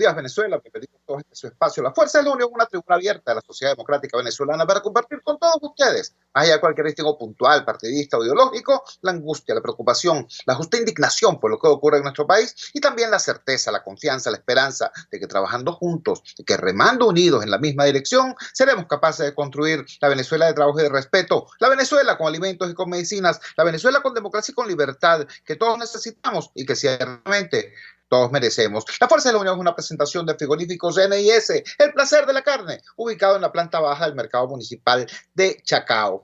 días, Venezuela. Bienvenidos a todo este su espacio. La Fuerza de la Unión, una tribuna abierta de la sociedad democrática venezolana para compartir con todos ustedes, más allá de cualquier distingo puntual, partidista o ideológico, la angustia, la preocupación, la justa indignación por lo que ocurre en nuestro país y también la certeza, la confianza, la esperanza de que trabajando juntos y que remando unidos en la misma dirección, seremos capaces de construir la Venezuela de trabajo y de respeto, la Venezuela con alimentos y con medicinas, la Venezuela con democracia y con libertad que todos necesitamos y que ciertamente todos merecemos. La Fuerza de la Unión es una presentación de Frigoríficos NIS, el placer de la carne, ubicado en la planta baja del mercado municipal de Chacao.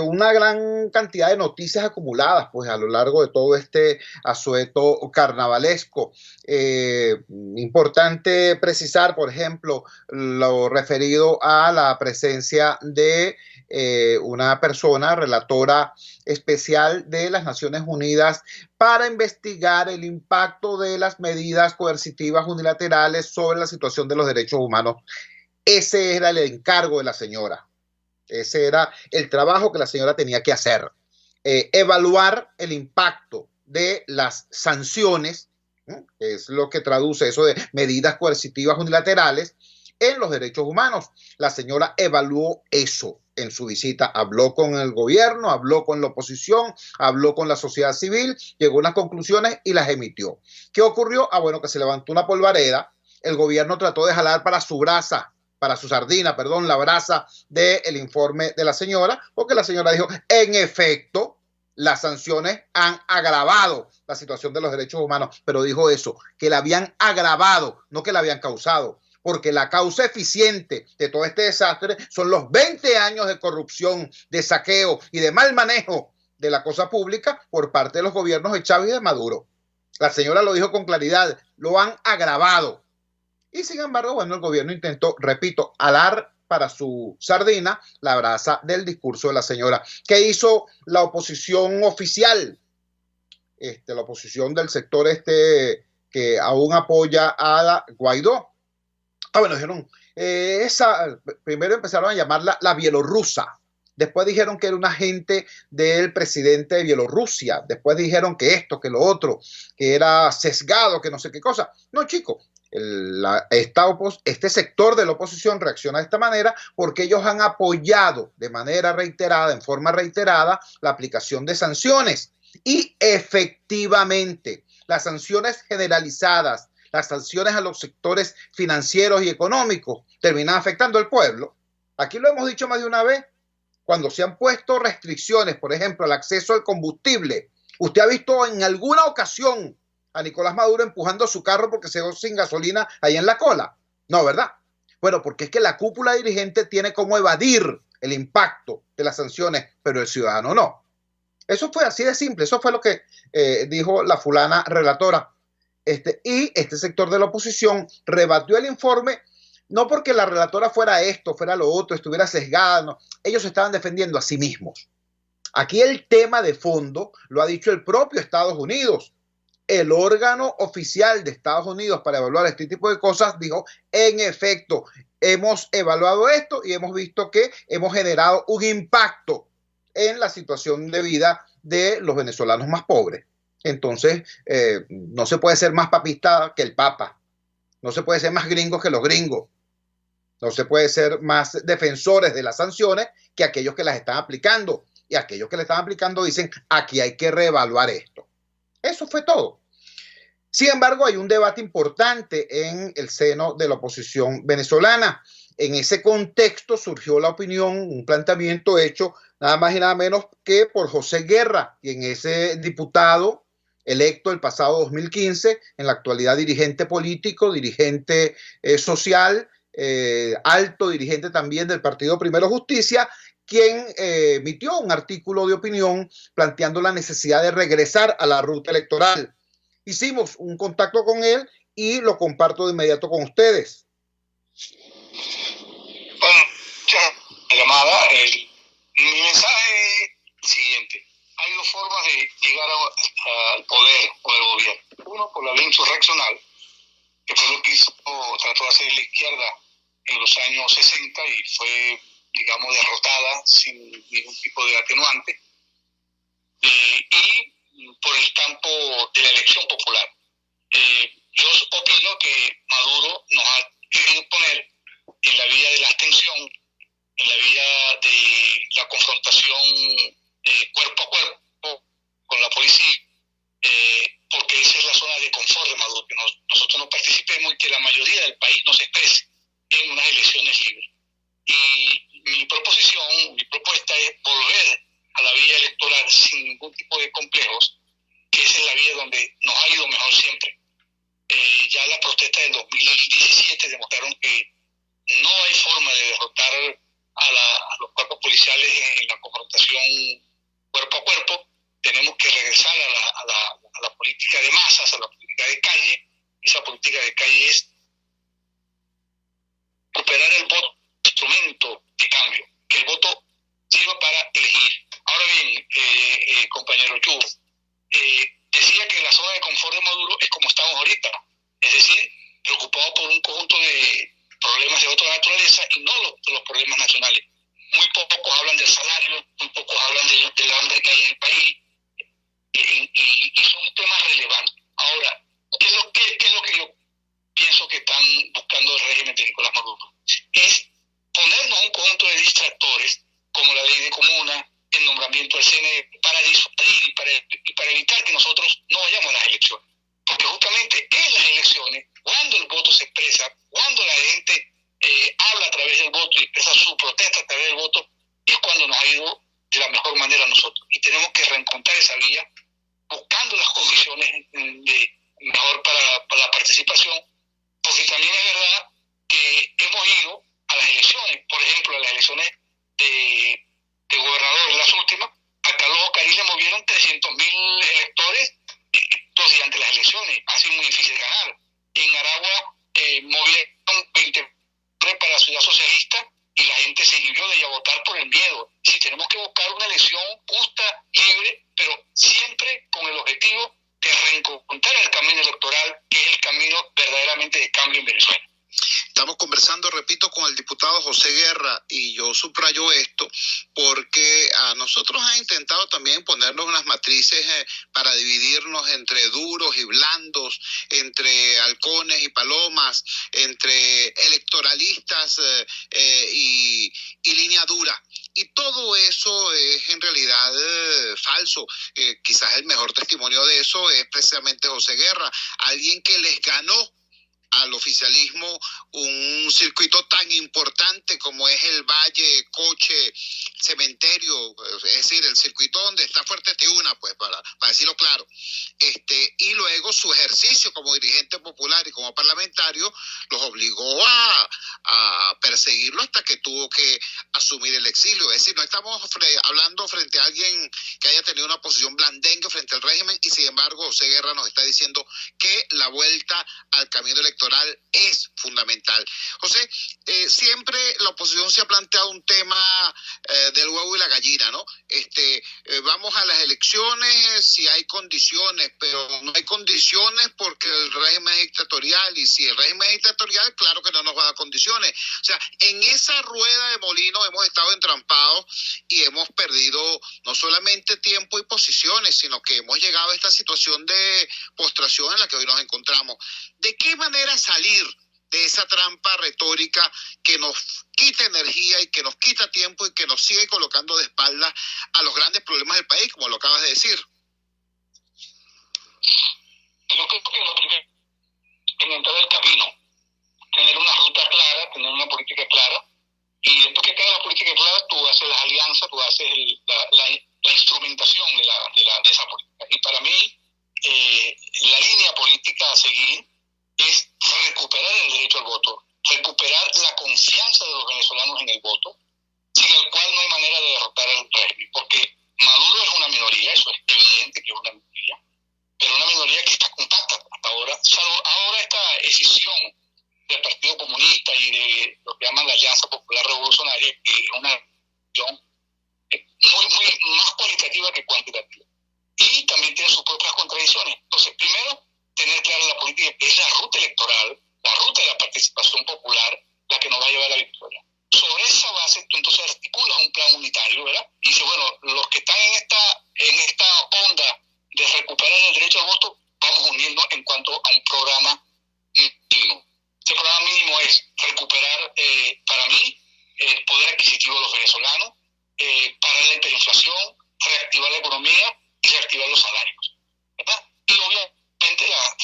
Una gran cantidad de noticias acumuladas pues a lo largo de todo este asueto carnavalesco. Importante precisar, por ejemplo, lo referido a la presencia de una persona relatora especial de las Naciones Unidas para investigar el impacto de las medidas coercitivas unilaterales sobre la situación de los derechos humanos. Ese era el encargo de la señora. Ese era el trabajo que la señora tenía que hacer. Evaluar el impacto de las sanciones, ¿no? Es lo que traduce eso de medidas coercitivas unilaterales en los derechos humanos. La señora evaluó eso en su visita, habló con el gobierno, habló con la oposición, habló con la sociedad civil, llegó a unas conclusiones y las emitió. ¿Qué ocurrió? Bueno, que se levantó una polvareda, el gobierno trató de jalar para su brasa, para su sardina, perdón, la brasa del informe de la señora, porque la señora dijo, en efecto, las sanciones han agravado la situación de los derechos humanos, pero dijo eso, que la habían agravado, no que la habían causado. Porque la causa eficiente de todo este desastre son los 20 años de corrupción, de saqueo y de mal manejo de la cosa pública por parte de los gobiernos de Chávez y de Maduro. La señora lo dijo con claridad, lo han agravado. Y sin embargo, bueno, el gobierno intentó, repito, alar para su sardina la brasa del discurso de la señora. ¿Qué hizo la oposición oficial? La oposición del sector que aún apoya a Guaidó. Bueno, dijeron, primero empezaron a llamarla la bielorrusa, después dijeron que era un agente del presidente de Bielorrusia, después dijeron que esto, que lo otro, que era sesgado, que no sé qué cosa. No, chico, este sector de la oposición reacciona de esta manera porque ellos han apoyado de manera reiterada, en forma reiterada, la aplicación de sanciones. Y efectivamente, las sanciones generalizadas, las sanciones a los sectores financieros y económicos terminan afectando al pueblo. Aquí lo hemos dicho más de una vez, cuando se han puesto restricciones, por ejemplo, al acceso al combustible. ¿Usted ha visto en alguna ocasión a Nicolás Maduro empujando su carro porque se quedó sin gasolina ahí en la cola? No, ¿verdad? Bueno, porque es que la cúpula dirigente tiene como evadir el impacto de las sanciones, pero el ciudadano no. Eso fue así de simple, eso fue lo que dijo la fulana relatora. Y este sector de la oposición rebatió el informe, no porque la relatora fuera esto, fuera lo otro, estuviera sesgada, no. Ellos estaban defendiendo a sí mismos. Aquí el tema de fondo lo ha dicho el propio Estados Unidos. El órgano oficial de Estados Unidos para evaluar este tipo de cosas dijo, en efecto, hemos evaluado esto y hemos visto que hemos generado un impacto en la situación de vida de los venezolanos más pobres. Entonces, no se puede ser más papista que el Papa, no se puede ser más gringos que los gringos, no se puede ser más defensores de las sanciones que aquellos que las están aplicando. Y aquellos que le están aplicando dicen, aquí hay que reevaluar esto. Eso fue todo. Sin embargo, hay un debate importante en el seno de la oposición venezolana. En ese contexto surgió la opinión, un planteamiento hecho nada más y nada menos que por José Guerra, quien es diputado electo el pasado 2015, en la actualidad dirigente político, dirigente social, alto dirigente también del partido Primero Justicia, quien emitió un artículo de opinión planteando la necesidad de regresar a la ruta electoral. Hicimos un contacto con él y lo comparto de inmediato con ustedes. Bueno, llamada, mi mensaje es el siguiente. Hay dos formas de llegar al poder o al gobierno. Uno, por la vía insurreccional, que fue lo que trató de hacer la izquierda en los años 60 y fue, digamos, derrotada sin ningún tipo de atenuante. Y por el campo de la elección popular. Yo opino que Maduro nos ha querido poner en la vía de la abstención, en la vía de la confrontación cuerpo a cuerpo con la policía, porque esa es la zona de confort de Maduro, que nosotros no participemos y que la mayoría del país no se exprese en unas elecciones libres. Y mi propuesta es volver a la vía electoral sin ningún tipo de complejos, que esa es la vía donde nos ha ido mejor siempre. Ya las protestas del 2017 demostraron que no hay forma de derrotar a los cuerpos policiales en la confrontación cuerpo a cuerpo. Tenemos que regresar a la política de masas, a la política de calle. Esa política de calle es recuperar el voto, instrumento de cambio, que el voto sirva para elegir. Ahora bien, compañero Chu, decía que la zona de confort de Maduro es como estamos ahorita, es decir, preocupado por un conjunto de problemas de otra naturaleza y no los problemas nacionales. Muy pocos hablan del salario, muy pocos hablan del hambre que hay en el país, y son temas relevantes. Ahora, ¿qué es lo que yo pienso que están buscando el régimen de Nicolás Maduro? Es ponernos un conjunto de distractores, como la ley de comuna, el nombramiento del CNE, para disuadir y para evitar que nosotros no vayamos a las elecciones. Porque justamente en las elecciones, cuando el voto se expresa, cuando la gente habla a través del voto y expresa su protesta a través del voto, es cuando nos ha ido de la mejor manera a nosotros. Y tenemos que reencontrar esa vía, buscando las condiciones mejor para la participación, porque también es verdad que hemos ido a las elecciones, por ejemplo, a las elecciones de gobernador en las últimas, a Carlos Cari le movieron 300.000 electores 2 días antes de las elecciones, ha sido muy difícil ganar. En Aragua movieron 20 para la ciudad socialista y la gente se libró de ir a votar por el miedo. Sí, tenemos que buscar una elección justa, libre, pero siempre con el objetivo de reencontrar el camino electoral, que es el camino verdaderamente de cambio en Venezuela. Estamos conversando, repito, con el diputado José Guerra, y yo subrayo esto porque a nosotros han intentado también ponernos unas matrices para dividirnos entre duros y blandos, entre halcones y palomas, entre electoralistas y línea dura. Y todo eso es en realidad falso. Quizás el mejor testimonio de eso es precisamente José Guerra, alguien que les ganó al oficialismo un circuito tan importante como es el Valle, Coche, Cementerio, es decir, el circuito donde está Fuerte Tiuna, pues para decirlo claro, y luego su ejercicio como dirigente popular y como parlamentario los obligó a perseguirlo hasta que tuvo que asumir el exilio. Es decir, no estamos hablando frente a alguien que haya tenido una posición blandengue frente al régimen, y sin embargo José Guerra nos está diciendo que la vuelta al camino electoral es fundamental. José, siempre la oposición se ha planteado un tema del huevo y la gallina, ¿no? Vamos a las elecciones si hay condiciones, pero no hay condiciones porque el régimen es dictatorial, y si el régimen es dictatorial, claro que no nos va a dar condiciones. O sea, en esa rueda de molino hemos estado entrampados y hemos perdido no solamente tiempo y posiciones, sino que hemos llegado a esta situación de postración en la que hoy nos encontramos. ¿De qué manera salir de esa trampa retórica que nos quita energía y que nos quita tiempo y que nos sigue colocando de espaldas a los grandes problemas del país, como lo acabas de decir? Yo creo que lo primero es encontrar el camino, tener una ruta clara, tener una política clara, y después que tengas la política clara, tú haces las alianzas, tú haces la instrumentación de esa política. Y para mí, la línea política a seguir es recuperar el derecho al voto, recuperar la confianza de los venezolanos en el voto, sin el cual no hay manera de derrotar al régimen, porque Maduro es una minoría, eso es evidente que es una minoría, pero una minoría que está compacta hasta ahora, salvo ahora esta escisión del Partido Comunista y de lo que llaman la Alianza Popular Revolucionaria, que es una acción muy más cualitativa que cuantitativa, y también tiene sus propias contradicciones. Entonces, primero, tener clara la política, que es la ruta electoral, la ruta de la participación popular, la que nos va a llevar a la victoria. Sobre esa base, tú entonces articulas un plan unitario, ¿verdad? Y dices, bueno, los que están en esta onda de recuperar el derecho al voto, vamos uniendo en cuanto a un programa mínimo. Este programa mínimo es recuperar, para mí, el poder adquisitivo de los venezolanos, parar la hiperinflación, reactivar la economía y reactivar los salarios, ¿verdad? Y obviamente las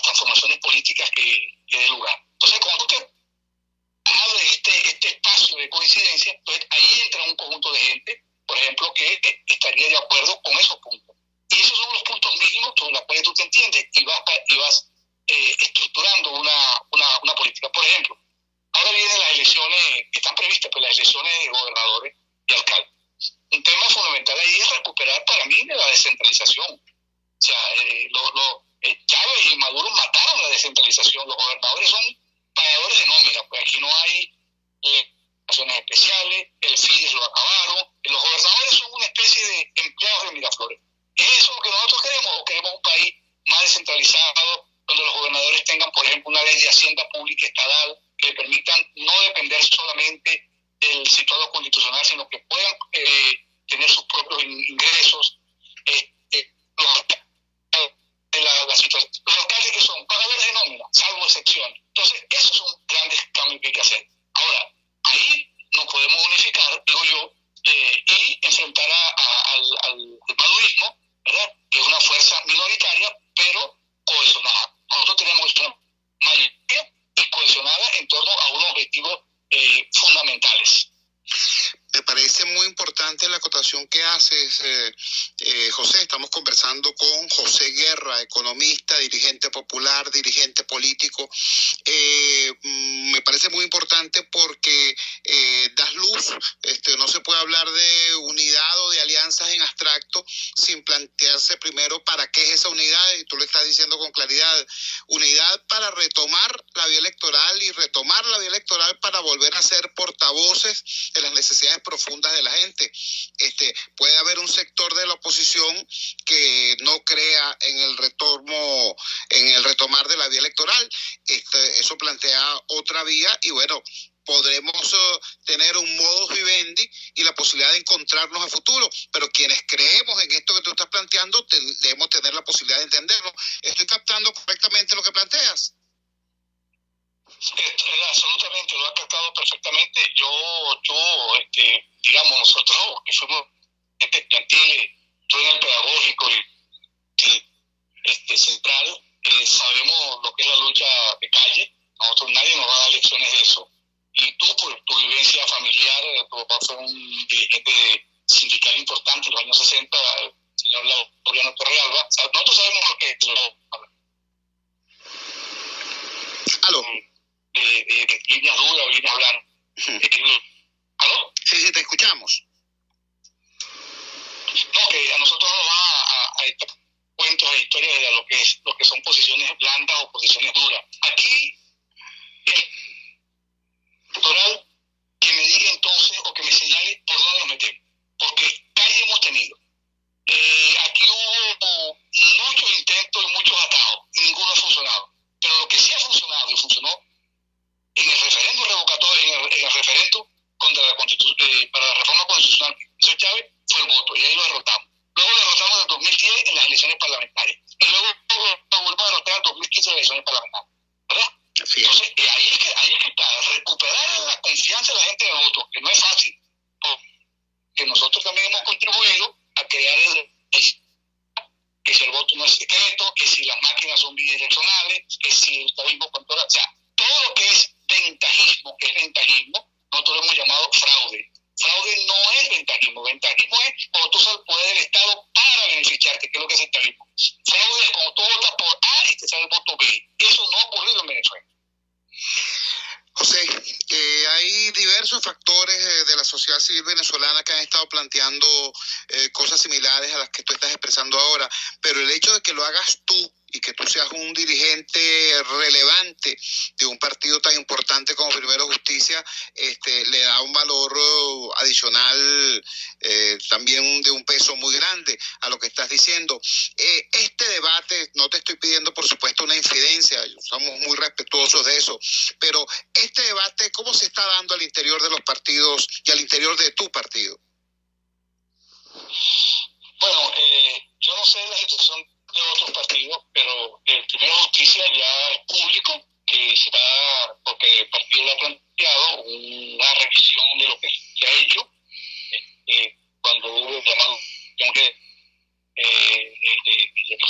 transformaciones políticas que dé lugar. Entonces, cuando usted abre este espacio de coincidencia, entonces ahí entra un conjunto de gente, por ejemplo, que estaría de acuerdo con esos puntos. Y esos son los puntos mínimos sobre los cuales tú te entiendes y vas estructurando una política. Por ejemplo, ahora vienen las elecciones, están previstas pues, las elecciones de gobernadores y alcaldes. Un tema fundamental ahí es recuperar para mí la descentralización. O sea, Chávez y Maduro mataron la descentralización. Los gobernadores son pagadores de nómina, pues aquí no hay acciones especiales, el FIDES lo acabaron. Los gobernadores son una especie de empleados de Miraflores. ¿Es eso lo que nosotros queremos o queremos un país más descentralizado donde los gobernadores tengan, por ejemplo, una ley de hacienda pública estatal que le permitan no depender solamente del situado constitucional, sino que puedan tener sus propios ingresos? Los alcaldes que son pagadores de nómina, salvo excepciones. Entonces, esos son grandes cambios que hay que hacer. Ahora, ahí nos podemos unificar, digo yo, y enfrentar al madurismo, ¿verdad? Que es una fuerza minoritaria, pero cohesionada. Nosotros tenemos una mayoría y cohesionada en torno a unos objetivos fundamentales. Me parece muy importante la acotación que haces, José. Estamos conversando con José Guerra, economista, dirigente popular, dirigente político. Me parece muy importante porque das luz. No se puede hablar de unidad o de alianzas en abstracto sin plantearse primero para qué es esa unidad, y tú lo estás diciendo con claridad. Unidad para retomar la vía electoral y retomar la vía electoral para volver a ser portavoces de las necesidades profundas de la gente. Puede haber un sector de la oposición que no crea en el retomar de la vía electoral. Eso plantea otra vía y bueno, podremos tener un modus vivendi y la posibilidad de encontrarnos a futuro, pero quienes creemos en esto que tú estás planteando debemos tener la posibilidad de entenderlo. ¿Estoy captando correctamente lo que planteas? Absolutamente, lo has captado perfectamente. Digamos, nosotros que fuimos estudiantiles, estoy en el pedagógico y central, sabemos lo que es la lucha de calle. Nosotros nadie nos va a dar lecciones de eso. Y tú, por tu vivencia familiar, tu papá fue un dirigente sindical importante en los años 60, el señor Laureano Torrealba. O sea, nosotros sabemos lo que es. ¿Aló? De líneas duras o líneas blancas. ¿Aló? Sí, te escuchamos. No, que a nosotros nos va a estar cuentos e historias de lo que son posiciones blandas o posiciones duras. Aquí, electoral, que me diga entonces o que me señale por dónde nos metemos. Porque calle hemos tenido. Aquí hubo muchos intentos y muchos atajos y ninguno ha funcionado. Pero lo que sí ha funcionado y funcionó en el referéndum revocatorio, en el referéndum para la reforma constitucional de Chávez, fue el voto, y ahí lo derrotamos. Luego lo derrotamos en el 2010 en las elecciones parlamentarias, y luego lo volvimos a derrotar en el 2015 en las elecciones parlamentarias, ¿verdad? Sí. Entonces, ahí es que está, recuperar la confianza de la gente en el voto, que no es fácil, porque nosotros también hemos contribuido a crear que si el voto no es secreto, que si las máquinas son bidireccionales, que si el estadismo controla, o sea, todo lo que es ventajismo, nosotros lo hemos llamado fraude. Fraude no es ventajismo. Ventajismo es cuando tú usas el poder del Estado para beneficiarte, que es lo que es el estadismo. Fraude es cuando tú votas por A y te sale el voto B. Eso no ha ocurrido en Venezuela. José, hay diversos factores de la sociedad civil venezolana que han estado planteando cosas similares a las que tú estás expresando ahora, pero el hecho de que lo hagas tú y que tú seas un dirigente relevante de un partido tan importante como Primero Justicia, le da un valor adicional, también de un peso muy grande a lo que estás diciendo. Este debate, no te estoy pidiendo por supuesto una infidencia, somos muy respetuosos de eso, pero este debate, ¿cómo se está dando al interior de los partidos y al interior de tu partido? Bueno, yo no sé la situación de otros partidos, pero el Primero Justicia ya es público, que será, porque el partido lo ha planteado, una revisión de lo que se ha hecho, cuando hubo llamado que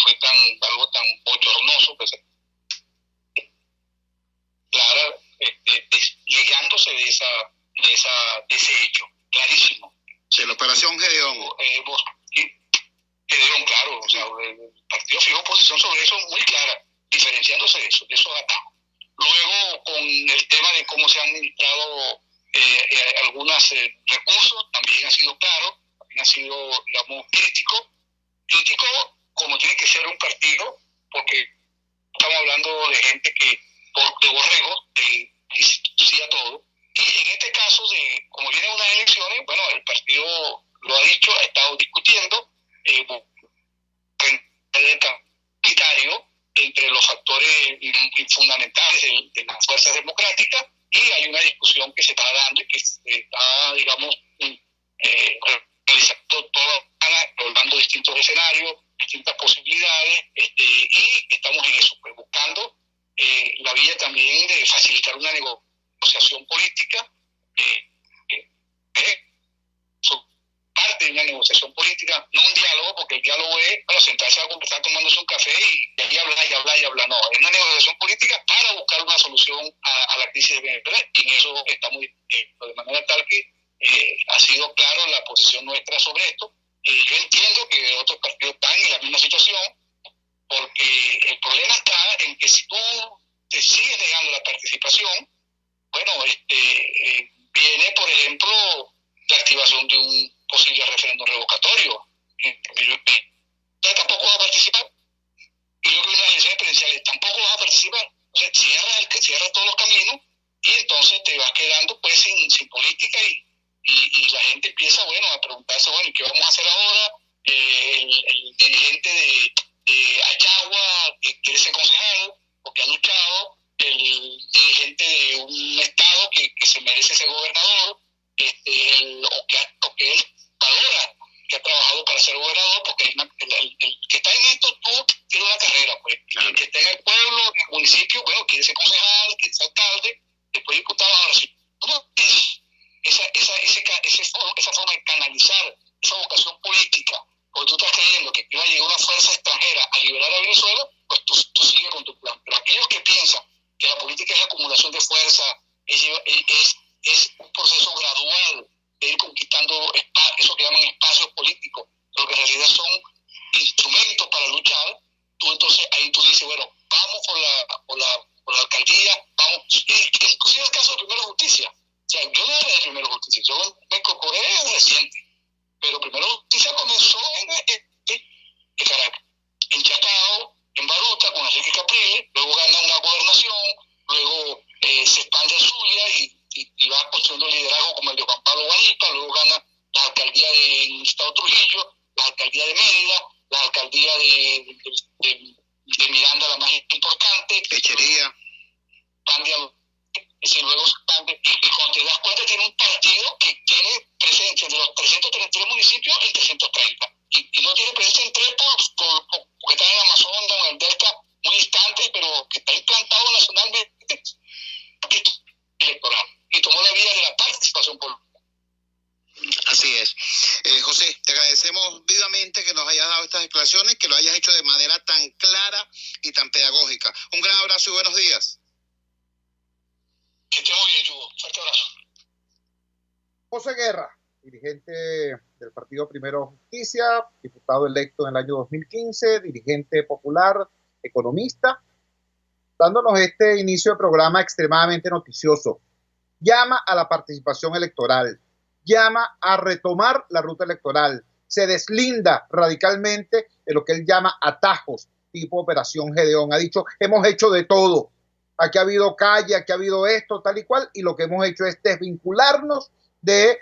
fue algo tan bochornoso, que se clara, desligándose de ese hecho, clarísimo. De la operación Gedeón. Gedeón, claro, o sea, el partido fijó posición sobre eso muy clara, diferenciándose de esos atajos. Luego, con el tema de cómo se han administrado algunos recursos, también ha sido claro, también ha sido, digamos, crítico como tiene que ser un partido, porque estamos hablando de gente que, de borregos, sí a todo, y en este caso, como vienen unas elecciones, bueno, el partido lo ha dicho, ha estado discutiendo, entre los factores fundamentales de las fuerzas democráticas, y hay una discusión que se está dando y que se está, digamos, realizando hablando de distintos escenarios, distintas posibilidades, y estamos en eso, pues buscando la vía también de facilitar una negociación política, parte de una negociación política, no un diálogo, porque el diálogo es, bueno, sentarse a conversar tomándose un café y ahí hablar, no, es una negociación política para buscar una solución a la crisis de Venezuela, y en eso estamos de manera tal que ha sido claro la posición nuestra sobre esto. Yo entiendo que otros partidos están en la misma situación, porque el problema está en que si tú te sigues negando la participación, bueno, viene, por ejemplo, la activación de un posible referéndum revocatorio. Entonces tampoco va a participar. Y yo creo que en las elecciones presidenciales tampoco vas a participar. Entonces cierras todos los caminos y entonces te vas quedando pues sin política, y la gente empieza, bueno, a preguntarse, bueno, ¿y qué vamos a hacer ahora? El dirigente de Achagua, que quiere ser concejal, porque ha luchado, el dirigente de un estado que se merece ser gobernador, o que él valora que ha trabajado para ser gobernador, porque el que está en esto tiene una carrera, pues. Claro. El que está en el pueblo, en el municipio, bueno, quiere ser concejal, quiere ser alcalde, después diputado. Ahora sí, esa forma de canalizar esa vocación política, porque tú estás creyendo que iba a llegar una fuerza extranjera a liberar a Venezuela, pues tú sigues con tu plan. Pero aquellos que piensan que la política es acumulación de fuerza, es un proceso gradual de ir conquistando eso que llaman espacios políticos, pero que en realidad son instrumentos para luchar, entonces ahí tú dices, bueno, vamos por la alcaldía, vamos, inclusive el caso de Primero Justicia. O sea, yo no era de Primero Justicia, yo me incorporé reciente, pero Primero Justicia comenzó en Caracas, en Chacao, en Baruta, con Enrique Capriles, luego gana una gobernación, luego se expande a Zulia y va construyendo liderazgo como el de Juan Pablo Guanipa, luego gana la alcaldía del Estado Trujillo, la alcaldía de Mérida, la alcaldía de Miranda, la más importante, Pechería, luego se expande, y cuando te das cuenta tiene un partido que tiene presencia de los 333 municipios en 330, y no tiene presencia en tres porque está en el Amazonas o en el Delta muy distante, pero que está implantado nacionalmente electoral, y tomó la vía de la participación política. Así es. José, te agradecemos vivamente que nos hayas dado estas declaraciones, que lo hayas hecho de manera tan clara y tan pedagógica. Un gran abrazo y buenos días. Que esté muy bien, Hugo. Fuerte abrazo. José Guerra, dirigente del Partido Primero Justicia, diputado electo en el año 2015, dirigente popular, economista, dándonos este inicio de programa extremadamente noticioso. Llama a la participación electoral, llama a retomar la ruta electoral, se deslinda radicalmente de lo que él llama atajos, tipo Operación Gedeón. Ha dicho, hemos hecho de todo, aquí ha habido calle, aquí ha habido esto, tal y cual, y lo que hemos hecho es desvincularnos de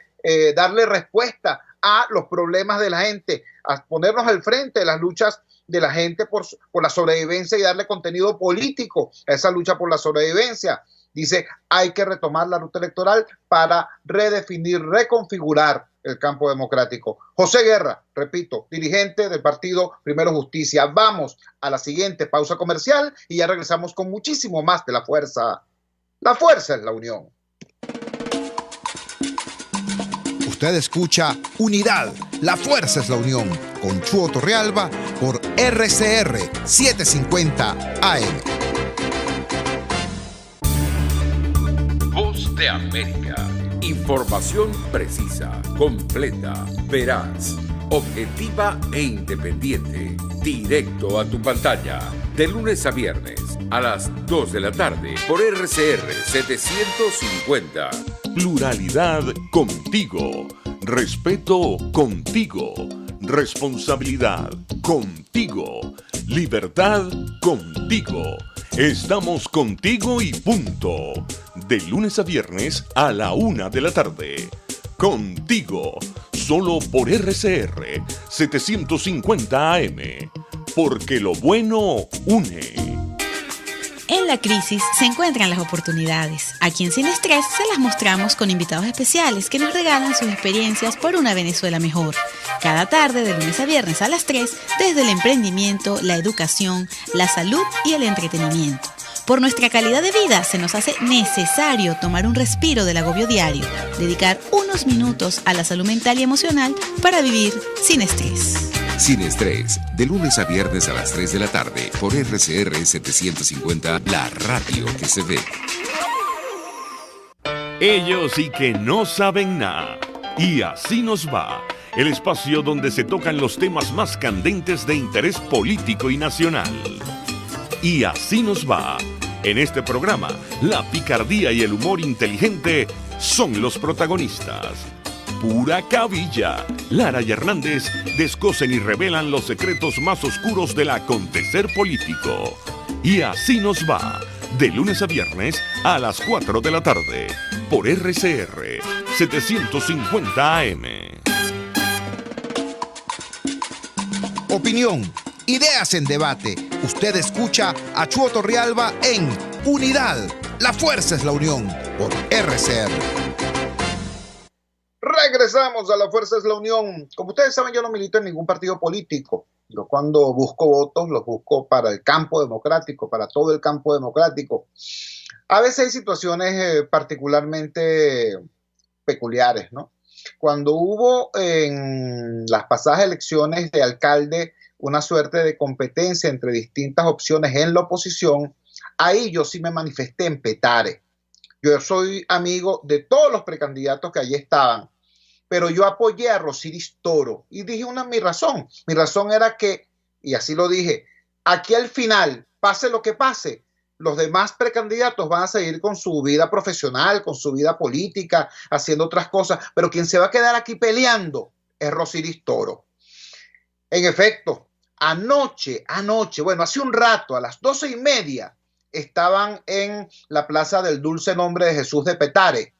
darle respuesta a los problemas de la gente, a ponernos al frente de las luchas de la gente por la sobrevivencia y darle contenido político a esa lucha por la sobrevivencia. Dice, hay que retomar la ruta electoral para redefinir, reconfigurar el campo democrático. José Guerra, repito, dirigente del partido Primero Justicia. Vamos a la siguiente pausa comercial y ya regresamos con muchísimo más de La Fuerza. La fuerza es la unión. Usted escucha Unidad, la fuerza es la unión, con Chuo Torrealba por RCR 750 AM. Voz de América. Información precisa, completa, veraz, objetiva e independiente. Directo a tu pantalla. De lunes a viernes a las 2 de la tarde por RCR 750. Pluralidad contigo. Respeto contigo. Responsabilidad contigo. Libertad contigo. Estamos contigo y punto. De lunes a viernes a la 1 de la tarde. Contigo. Solo por RCR 750 AM. Porque lo bueno une. En la crisis se encuentran las oportunidades. Aquí en Sin Estrés se las mostramos con invitados especiales que nos regalan sus experiencias por una Venezuela mejor. Cada tarde, de lunes a viernes a las 3, desde el emprendimiento, la educación, la salud y el entretenimiento. Por nuestra calidad de vida se nos hace necesario tomar un respiro del agobio diario, dedicar unos minutos a la salud mental y emocional para vivir sin estrés. Sin Estrés, de lunes a viernes a las 3 de la tarde por RCR 750, la radio que se ve. Ellos sí que no saben nada. Y así nos va. El espacio donde se tocan los temas más candentes de interés político y nacional. Y así nos va. En este programa, la picardía y el humor inteligente son los protagonistas. Pura cabilla. Lara y Hernández descosen y revelan los secretos más oscuros del acontecer político. Y así nos va. De lunes a viernes a las 4 de la tarde. Por RCR 750 AM. Opinión, ideas en debate. Usted escucha a Chuo Torrealba en Unidad, la fuerza es la unión, por RCR. Regresamos a La Fuerza es la Unión. Como ustedes saben, yo no milito en ningún partido político. Yo cuando busco votos, los busco para el campo democrático, para todo el campo democrático. A veces hay situaciones particularmente peculiares, ¿no? Cuando hubo en las pasadas elecciones de alcalde una suerte de competencia entre distintas opciones en la oposición, ahí yo sí me manifesté en Petare. Yo soy amigo de todos los precandidatos que allí estaban, pero yo apoyé a Rosiris Toro y dije mi razón. Mi razón era que, y así lo dije, aquí al final, pase lo que pase, los demás precandidatos van a seguir con su vida profesional, con su vida política, haciendo otras cosas, pero quien se va a quedar aquí peleando es Rosiris Toro. En efecto, anoche, bueno, hace un rato, a las 12:30, estaban en la Plaza del Dulce Nombre de Jesús de Petare,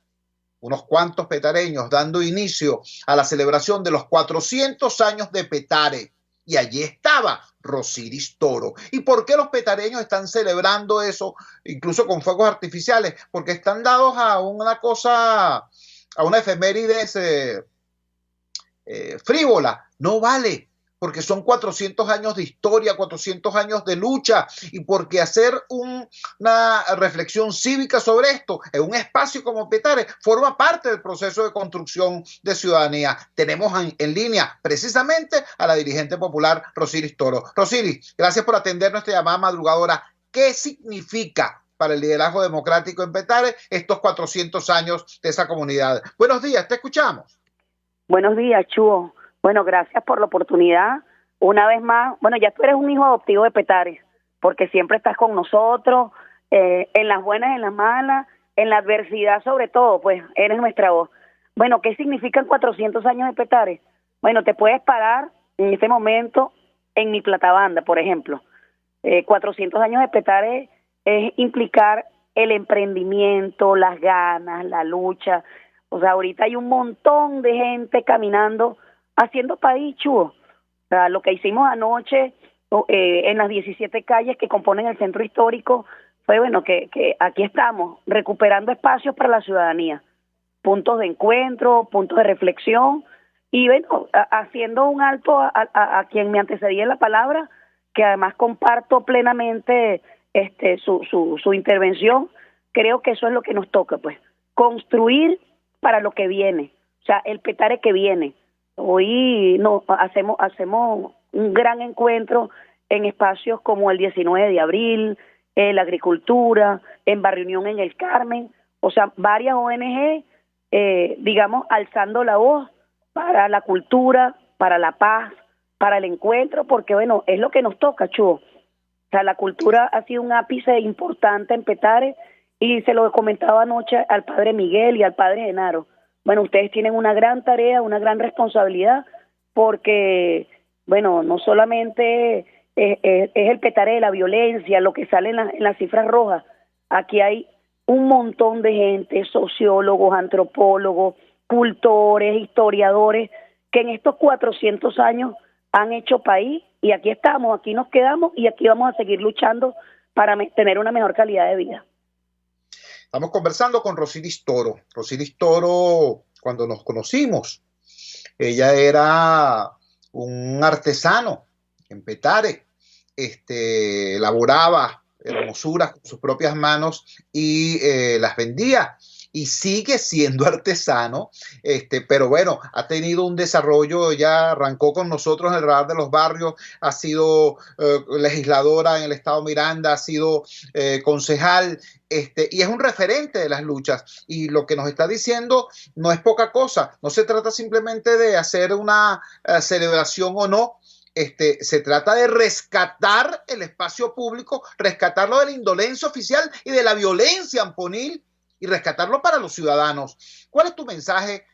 unos cuantos petareños dando inicio a la celebración de los 400 años de Petare. Y allí estaba Rosiris Toro. ¿Y por qué los petareños están celebrando eso, incluso con fuegos artificiales? Porque están dados a una cosa, a una efemérides frívola. No vale, porque son 400 años de historia, 400 años de lucha, y porque hacer una reflexión cívica sobre esto en un espacio como Petare forma parte del proceso de construcción de ciudadanía. Tenemos en línea precisamente a la dirigente popular Rosiris Toro. Rosiris, gracias por atender nuestra llamada madrugadora. ¿Qué significa para el liderazgo democrático en Petare estos 400 años de esa comunidad? Buenos días, te escuchamos. Buenos días, Chuo. Bueno, gracias por la oportunidad. Una vez más, bueno, ya tú eres un hijo adoptivo de Petare, porque siempre estás con nosotros, en las buenas, en las malas, en la adversidad sobre todo, pues eres nuestra voz. Bueno, ¿qué significan 400 años de Petare? Bueno, te puedes parar en este momento en mi platabanda, por ejemplo. 400 años de Petare es implicar el emprendimiento, las ganas, la lucha. O sea, ahorita hay un montón de gente caminando, haciendo país, Chuo. O sea, lo que hicimos anoche en las 17 calles que componen el centro histórico fue, bueno, que aquí estamos, recuperando espacios para la ciudadanía, puntos de encuentro, puntos de reflexión, Y bueno, haciendo un alto a quien me antecedía en la palabra, que además comparto plenamente su intervención, creo que eso es lo que nos toca, pues, construir para lo que viene, o sea, el Petare que viene. Hoy hacemos un gran encuentro en espacios como el 19 de abril, la agricultura, en Barrio Unión en el Carmen, o sea, varias ONG, digamos, alzando la voz para la cultura, para la paz, para el encuentro, porque bueno, es lo que nos toca, Chuo. O sea, la cultura ha sido un ápice importante en Petare, y se lo comentaba anoche al padre Miguel y al padre Genaro. Bueno, ustedes tienen una gran tarea, una gran responsabilidad, porque, bueno, no solamente es el Petare de la violencia, lo que sale en las cifras rojas. Aquí hay un montón de gente, sociólogos, antropólogos, cultores, historiadores, que en estos 400 años han hecho país, y aquí estamos, aquí nos quedamos, y aquí vamos a seguir luchando para tener una mejor calidad de vida. Estamos conversando con Rosiris Toro. Rosiris Toro, cuando nos conocimos, ella era un artesano en Petare, elaboraba hermosuras con sus propias manos y las vendía. Y sigue siendo artesano, pero bueno, ha tenido un desarrollo. Ya arrancó con nosotros en el Radar de los Barrios, ha sido legisladora en el estado Miranda, ha sido concejal, y es un referente de las luchas. Y lo que nos está diciendo no es poca cosa, no se trata simplemente de hacer una celebración o no. Se trata de rescatar el espacio público, rescatarlo de la indolencia oficial y de la violencia amponil, y rescatarlo para los ciudadanos. ¿Cuál es tu mensaje,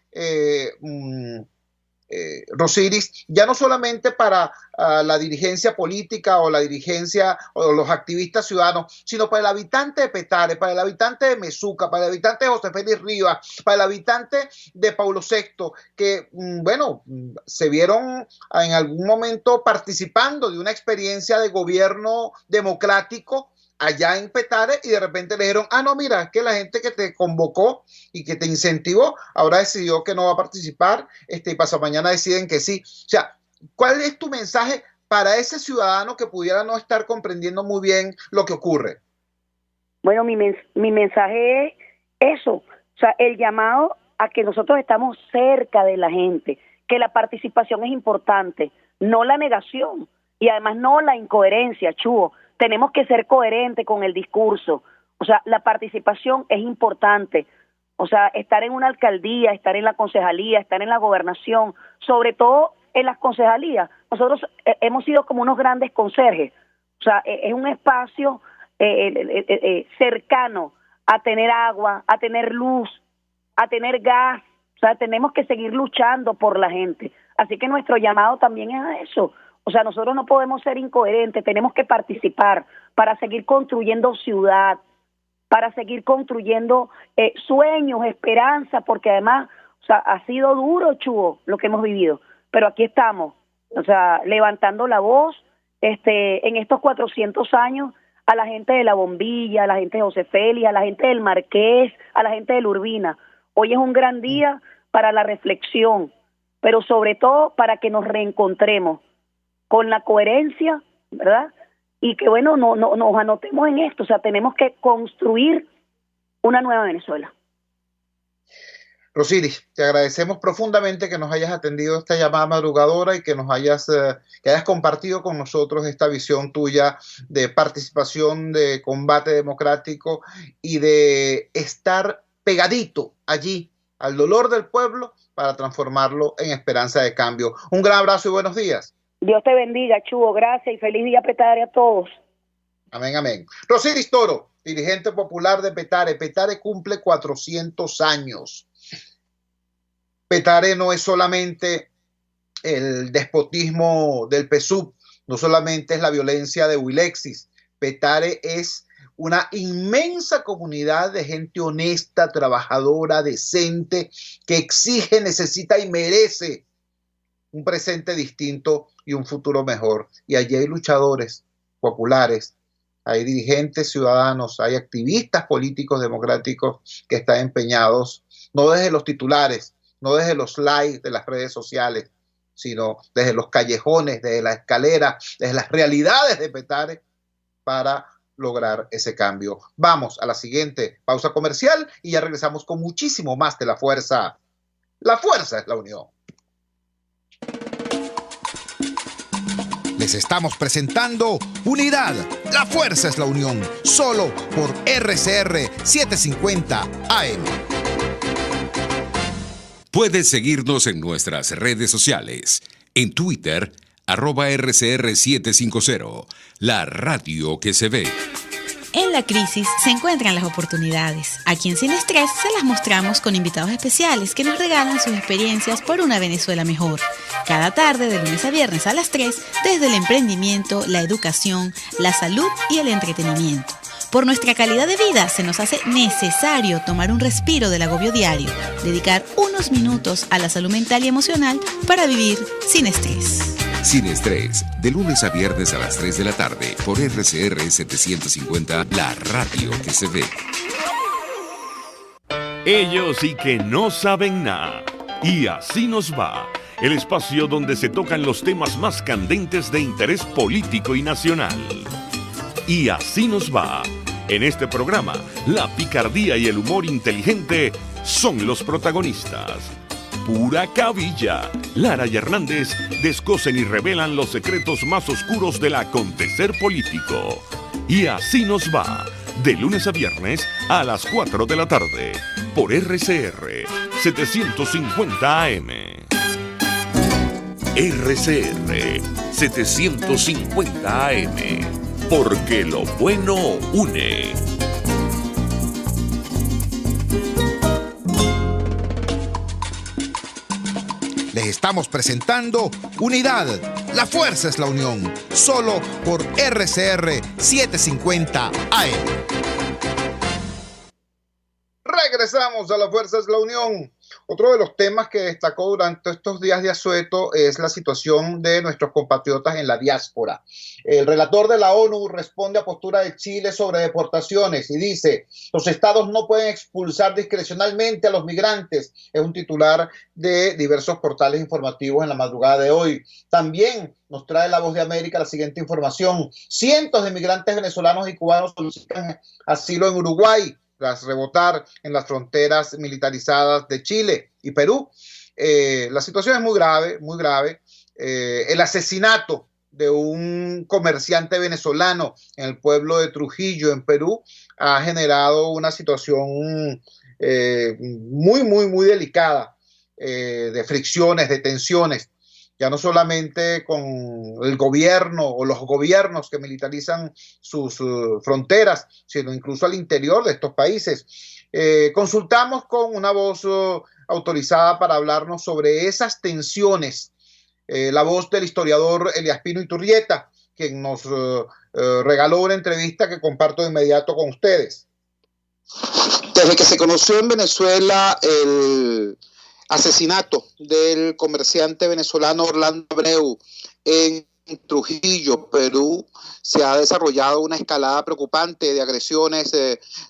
Rosiris? Ya no solamente para la dirigencia política o la dirigencia o los activistas ciudadanos, sino para el habitante de Petare, para el habitante de Mezuca, para el habitante de José Félix Rivas, para el habitante de Paulo VI, que, bueno, se vieron en algún momento participando de una experiencia de gobierno democrático allá en Petare, y de repente le dijeron, no, mira, es que la gente que te convocó y que te incentivó ahora decidió que no va a participar, y pasado mañana deciden que sí. O sea, ¿cuál es tu mensaje para ese ciudadano que pudiera no estar comprendiendo muy bien lo que ocurre? Bueno, mi mensaje es eso, o sea, el llamado a que nosotros estamos cerca de la gente, que la participación es importante, no la negación, y además no la incoherencia, Chuo. Tenemos que ser coherentes con el discurso. O sea, la participación es importante. O sea, estar en una alcaldía, estar en la concejalía, estar en la gobernación, sobre todo en las concejalías. Nosotros hemos sido como unos grandes conserjes. O sea, es un espacio cercano a tener agua, a tener luz, a tener gas. O sea, tenemos que seguir luchando por la gente. Así que nuestro llamado también es a eso. O sea, nosotros no podemos ser incoherentes, tenemos que participar para seguir construyendo ciudad, para seguir construyendo sueños, esperanza, porque además, o sea, ha sido duro, Chuo, lo que hemos vivido, pero aquí estamos, o sea, levantando la voz, en estos 400 años, a la gente de La Bombilla, a la gente de José Félix, a la gente del Marqués, a la gente de la Urbina. Hoy es un gran día para la reflexión, pero sobre todo para que nos reencontremos con la coherencia, ¿verdad? Y que, bueno, no nos anotemos en esto. O sea, tenemos que construir una nueva Venezuela. Rosiris, te agradecemos profundamente que nos hayas atendido esta llamada madrugadora y que nos hayas compartido con nosotros esta visión tuya de participación, de combate democrático y de estar pegadito allí al dolor del pueblo para transformarlo en esperanza de cambio. Un gran abrazo y buenos días. Dios te bendiga, Chuo, gracias y feliz día Petare a todos. Amén, amén. Rosiris Toro, dirigente popular de Petare. Petare cumple 400 años. Petare no es solamente el despotismo del PSUV, no solamente es la violencia de Huilexis. Petare es una inmensa comunidad de gente honesta, trabajadora, decente, que exige, necesita y merece un presente distinto y un futuro mejor. Y allí hay luchadores populares, hay dirigentes ciudadanos, hay activistas políticos democráticos que están empeñados, no desde los titulares, no desde los likes de las redes sociales, sino desde los callejones, desde la escalera, desde las realidades de Petare para lograr ese cambio. Vamos a la siguiente pausa comercial y ya regresamos con muchísimo más de La Fuerza. La fuerza es la unión. Les estamos presentando Unidad. La fuerza es la unión. Solo por RCR 750 AM. Puedes seguirnos en nuestras redes sociales. En Twitter, @RCR750. La radio que se ve. En la crisis se encuentran las oportunidades. Aquí en Sin Estrés se las mostramos con invitados especiales que nos regalan sus experiencias por una Venezuela mejor. Cada tarde, de lunes a viernes a las 3, desde el emprendimiento, la educación, la salud y el entretenimiento. Por nuestra calidad de vida se nos hace necesario tomar un respiro del agobio diario, dedicar unos minutos a la salud mental y emocional para vivir sin estrés. Sin Estrés, de lunes a viernes a las 3 de la tarde por RCR 750, la radio que se ve. Ellos sí que no saben nada. Y así nos va. El espacio donde se tocan los temas más candentes de interés político y nacional. Y así nos va. En este programa, la picardía y el humor inteligente son los protagonistas. Pura cabilla. Lara y Hernández descosen y revelan los secretos más oscuros del acontecer político. Y así nos va. De lunes a viernes a las 4 de la tarde. Por RCR 750 AM. RCR 750 AM. Porque lo bueno une. Les estamos presentando Unidad. La fuerza es la unión. Solo por RCR 750 AM. Regresamos a La Fuerza es la Unión. Otro de los temas que destacó durante estos días de asueto es la situación de nuestros compatriotas en la diáspora. El relator de la ONU responde a postura de Chile sobre deportaciones y dice: los estados no pueden expulsar discrecionalmente a los migrantes. Es un titular de diversos portales informativos en la madrugada de hoy. También nos trae La Voz de América la siguiente información: cientos de migrantes venezolanos y cubanos solicitan asilo en Uruguay tras rebotar en las fronteras militarizadas de Chile y Perú. La situación es muy grave, muy grave. El asesinato de un comerciante venezolano en el pueblo de Trujillo, en Perú, ha generado una situación muy delicada, de fricciones, de tensiones, ya no solamente con el gobierno o los gobiernos que militarizan sus fronteras, sino incluso al interior de estos países. Consultamos con una voz autorizada para hablarnos sobre esas tensiones, la voz del historiador Elías Pino Iturrieta, quien nos regaló una entrevista que comparto de inmediato con ustedes. Desde que se conoció en Venezuela el asesinato del comerciante venezolano Orlando Abreu en Trujillo, Perú, se ha desarrollado una escalada preocupante de agresiones,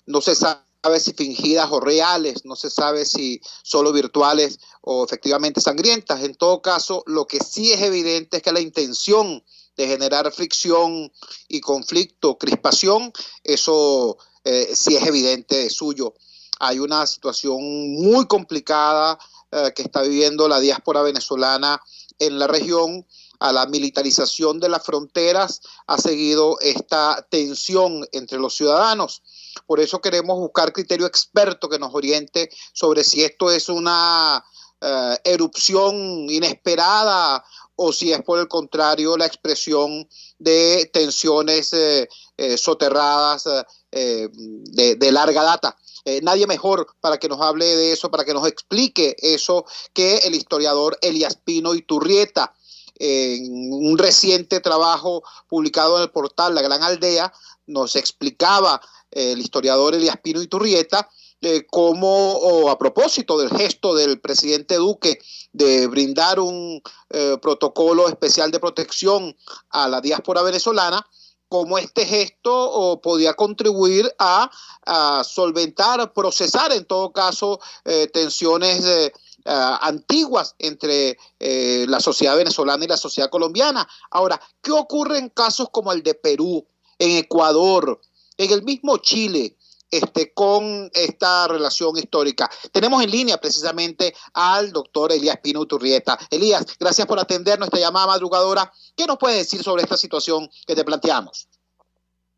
no se sabe si fingidas o reales, no se sabe si solo virtuales o efectivamente sangrientas. En todo caso, lo que sí es evidente es que la intención de generar fricción y conflicto, crispación, eso sí es evidente de suyo. Hay una situación muy complicada que está viviendo la diáspora venezolana en la región. A la militarización de las fronteras ha seguido esta tensión entre los ciudadanos. Por eso queremos buscar criterio experto que nos oriente sobre si esto es una erupción inesperada o si es por el contrario la expresión de tensiones soterradas de larga data. Nadie mejor para que nos hable de eso, para que nos explique eso, que el historiador Elías Pino Iturrieta. En un reciente trabajo publicado en el portal La Gran Aldea, nos explicaba el historiador Elías Pino Iturrieta cómo, a propósito del gesto del presidente Duque de brindar un protocolo especial de protección a la diáspora venezolana, cómo este gesto podía contribuir a solventar, procesar en todo caso tensiones antiguas entre la sociedad venezolana y la sociedad colombiana. Ahora, ¿qué ocurre en casos como el de Perú, en Ecuador, en el mismo Chile, con esta relación histórica? Tenemos en línea precisamente al doctor Elías Pino Iturrieta. Elías, gracias por atender nuestra llamada madrugadora. ¿Qué nos puedes decir sobre esta situación que te planteamos?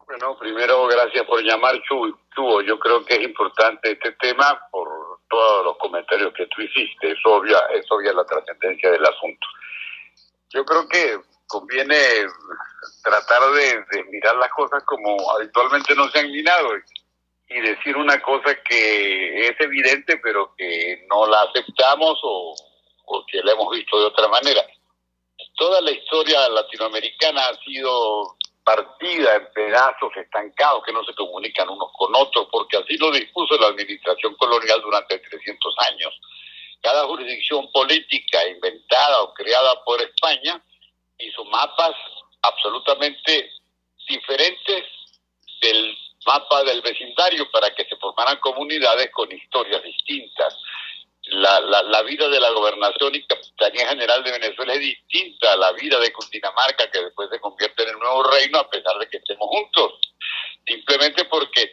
Bueno, primero, gracias por llamar, Chuo. Yo creo que es importante este tema por todos los comentarios que tú hiciste. Es obvia la trascendencia del asunto. Yo creo que conviene tratar de mirar las cosas como habitualmente no se han mirado y decir una cosa que es evidente pero que no la aceptamos o que la hemos visto de otra manera. Toda la historia latinoamericana ha sido partida en pedazos estancados que no se comunican unos con otros, porque así lo dispuso la administración colonial durante 300 años. Cada jurisdicción política inventada o creada por España hizo mapas absolutamente diferentes del mapa del vecindario para que se formaran comunidades con historias distintas. La vida de la gobernación y capitanía general de Venezuela es distinta a la vida de Cundinamarca, que después se convierte en el nuevo reino a pesar de que estemos juntos, simplemente porque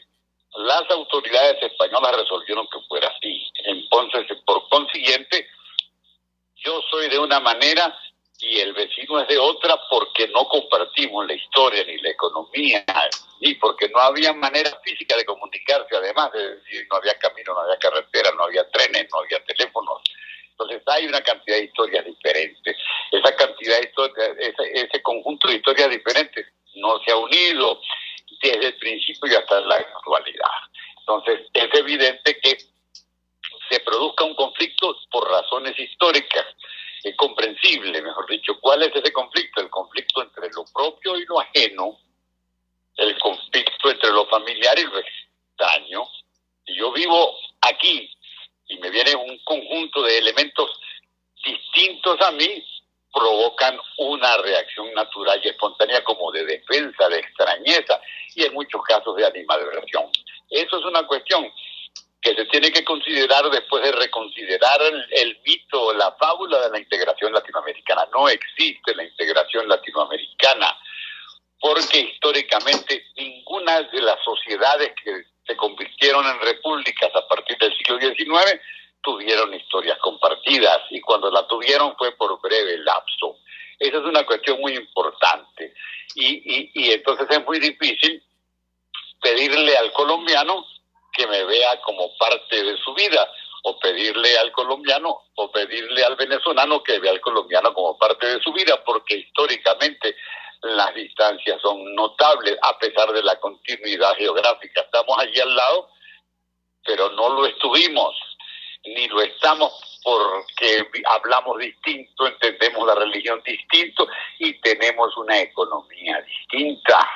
las autoridades españolas resolvieron que fuera así. Entonces, por consiguiente, yo soy de una manera y el vecino es de otra porque no compartimos la historia ni la economía, ni porque no había manera física de comunicarse, además, es decir, no había camino, no había carretera, no había trenes, no había teléfonos. Entonces hay una cantidad de historias diferentes. Esa cantidad de historias, ese conjunto de historias diferentes no se ha unido desde el principio y hasta la actualidad. Entonces es evidente que se produzca un conflicto por razones históricas. Es comprensible, mejor dicho. ¿Cuál es ese conflicto? El conflicto entre lo propio y lo ajeno, el conflicto entre lo familiar y lo extraño. Si yo vivo aquí y me viene un conjunto de elementos distintos a mí, provocan una reacción natural y espontánea como de defensa, de extrañeza y en muchos casos de animadversión. Eso es una cuestión que se tiene que considerar después de reconsiderar el mito, la fábula de la integración latinoamericana. No existe la integración latinoamericana, porque históricamente ninguna de las sociedades que se convirtieron en repúblicas a partir del siglo XIX tuvieron historias compartidas, y cuando la tuvieron fue por breve lapso. Esa es una cuestión muy importante, y entonces es muy difícil pedirle al colombiano que me vea como parte de su vida, o pedirle al colombiano o pedirle al venezolano que vea al colombiano como parte de su vida, porque históricamente las distancias son notables a pesar de la continuidad geográfica. Estamos allí al lado, pero no lo estuvimos, ni lo estamos porque hablamos distinto, entendemos la religión distinto y tenemos una economía distinta.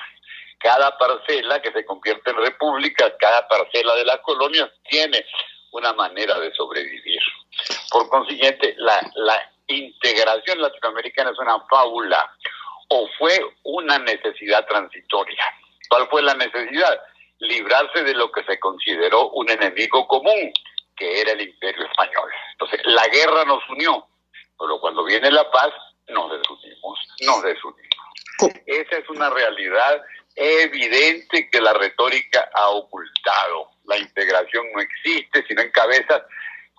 Cada parcela que se convierte en república, cada parcela de las colonias tiene una manera de sobrevivir. Por consiguiente, la integración latinoamericana es una fábula o fue una necesidad transitoria. ¿Cuál fue la necesidad? Librarse de lo que se consideró un enemigo común, que era el Imperio Español. Entonces, la guerra nos unió, pero cuando viene la paz, nos desunimos. Esa es una realidad evidente que la retórica ha ocultado. La integración no existe, sino en cabezas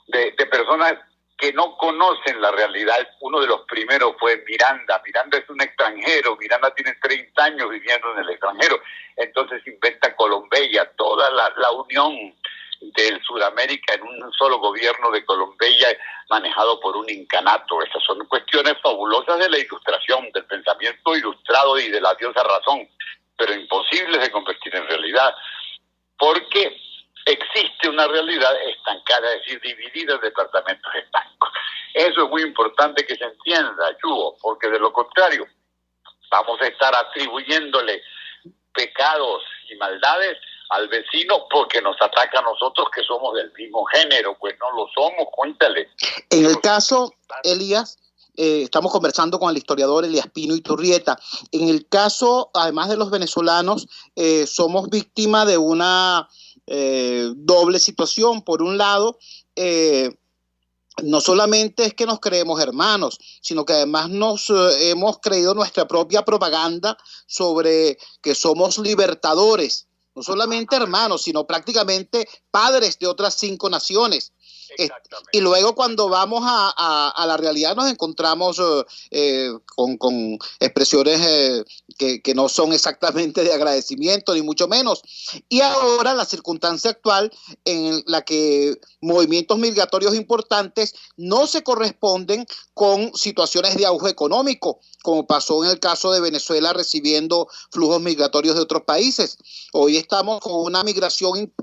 de personas que no conocen la realidad. Uno de los primeros fue Miranda. Miranda es un extranjero, Miranda tiene 30 años viviendo en el extranjero, entonces inventa Colombella, toda la unión del Sudamérica en un solo gobierno de Colombella manejado por un incanato. Esas son cuestiones fabulosas de la ilustración, del pensamiento ilustrado y de la diosa razón, pero imposibles de convertir en realidad, porque existe una realidad estancada, es decir, dividida en departamentos estancos. Eso es muy importante que se entienda, Yugo, porque de lo contrario vamos a estar atribuyéndole pecados y maldades al vecino porque nos ataca a nosotros que somos del mismo género. Pues no lo somos, cuéntale. En el caso, Elías, estamos conversando con el historiador Elías Pino Iturrieta. En el caso, además de los venezolanos, somos víctimas de una doble situación. Por un lado, no solamente es que nos creemos hermanos, sino que además nos hemos creído nuestra propia propaganda sobre que somos libertadores, no solamente hermanos, sino prácticamente padres de otras 5 naciones. Y luego cuando vamos a la realidad nos encontramos con expresiones que no son exactamente de agradecimiento, ni mucho menos. Y ahora la circunstancia actual en la que movimientos migratorios importantes no se corresponden con situaciones de auge económico, como pasó en el caso de Venezuela recibiendo flujos migratorios de otros países. Hoy estamos con una migración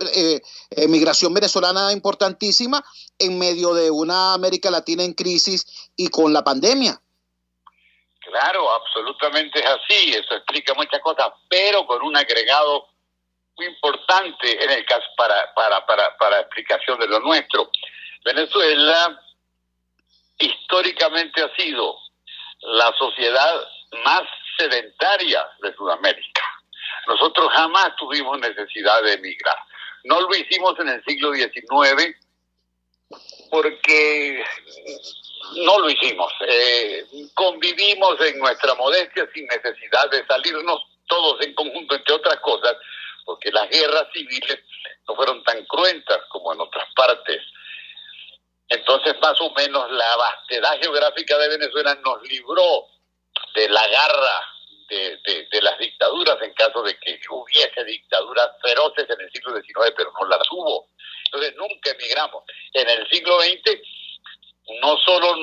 venezolana importantísima en medio de una América Latina en crisis y con la pandemia. Claro, absolutamente es así, eso explica muchas cosas, pero con un agregado muy importante en el caso para explicación de lo nuestro. Venezuela históricamente ha sido la sociedad más sedentaria de Sudamérica. Nosotros jamás tuvimos necesidad de emigrar. No lo hicimos en el siglo XIX porque no lo hicimos. Convivimos en nuestra modestia sin necesidad de salirnos todos en conjunto, entre otras cosas, porque las guerras civiles no fueron tan cruentas como en otras partes. Entonces, más o menos, la vastedad geográfica de Venezuela nos libró de la garra de las dictaduras, en caso de que hubiese dictaduras feroces en el siglo XIX, pero no las hubo. Entonces, nunca emigramos. En el siglo XX, no solo